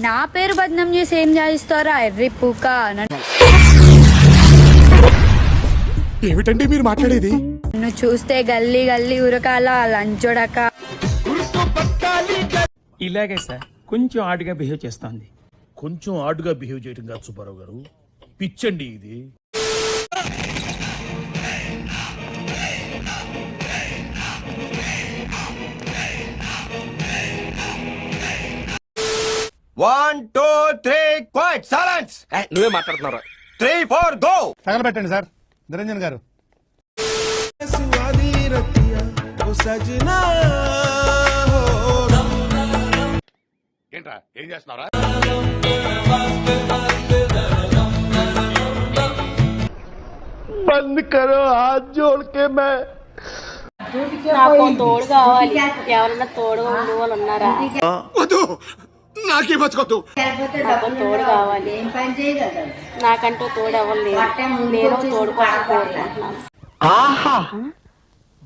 నా పేరు బద్నాం చేసి ఏం చేయిస్తారా ఎర్రి పూక. ఏమిటండి మీరు మాట్లాడేది? నువ్వు చూస్తే గల్లీ గల్లీ ఉరకాల లంచోడక. ఇలాగే సార్ కొంచెం ఆడుగా బిహేవ్ చేస్తోంది. కొంచెం ఆడుగా బిహేవ్ చేయడం కాదు సుబ్బారావు గారు, పిచ్చండి ఇది. నువ్వే మాట్లాడుతున్నారా? 3, 4 గో. తగలబెట్టండి సార్ నిరంజన్ గారు. ఏంట్రా ఏం చేస్తున్నారా? బంద్ కరో హాత్ జోడ్ కే మే. నాకు తోడు కావాలి. ఎవరన్నా తోడు ఉండే వాళ్ళు ఉన్నారా? వద్దు, నాకే బతుకొద్దు. నాకు తోడు కావాలి. నాకంటూ తోడు ఎవరు లేరు. నేను తోడు కోసం కోరుకుంటున్నాను. ఆహా,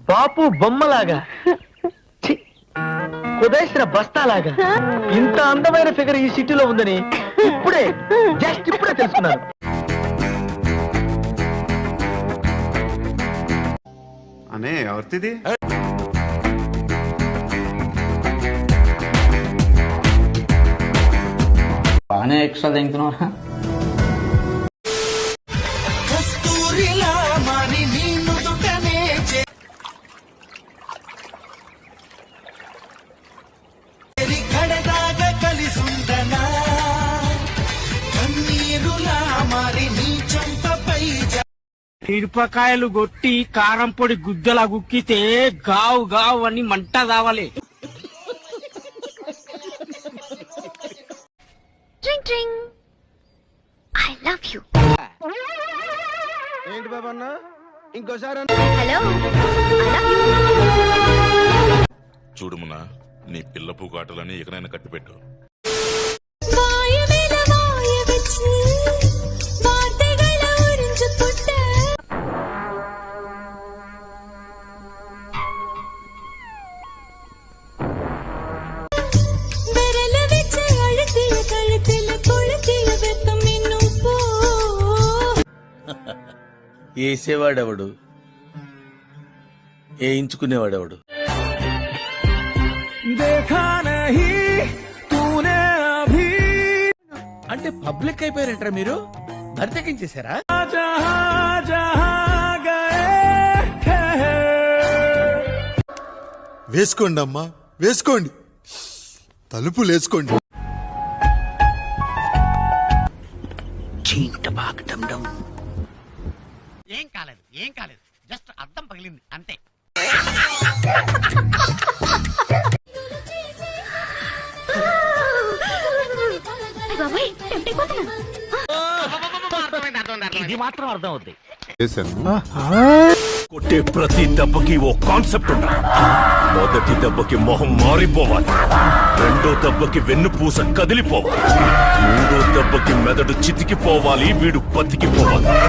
బాపు బొమ్మలాగా, కుదేసిన బస్తాలాగా ఇంత అందమైన ఫిగర్ ఈ సిటీలో ఉందని ఇప్పుడే తెలుసుకున్నాను. అనే ఎవరిది? బాగానే ఎక్స్ట్రా తింటున్నారా? మిరపకాయలు కొట్టి కారం పొడి గుద్దలా గుక్కితే గావు గావు అని మంట కావాలి. ఏంటి బాబా అన్న ఇంకోసారి చూడుమునా, నీ పిల్ల పూకాటలని ఎక్కడైనా కట్టిపెట్టు. వేసేవాడెవడు, వేయించుకునేవాడెవడు? అంటే పబ్లిక్ అయిపోయారంటారా మీరు? బరితెకించేశారా? వేసుకోండి అమ్మా, వేసుకోండి, తలుపులు వేసుకోండి. ఏం కాలేదు, జస్ట్ అద్దం పగిలింది అంతే. ఇది మాత్రం అర్థం అవుద్ది. కొట్టే ప్రతి దెబ్బకి ఓ కాన్సెప్ట్ ఉండాలి. మొదటి దెబ్బకి మొహం మారిపోవాలి, రెండో దెబ్బకి వెన్నుపూస కదిలిపోవాలి, మూడో దెబ్బకి మెదడు చితికిపోవాలి, వీడు బతికిపోవాలి.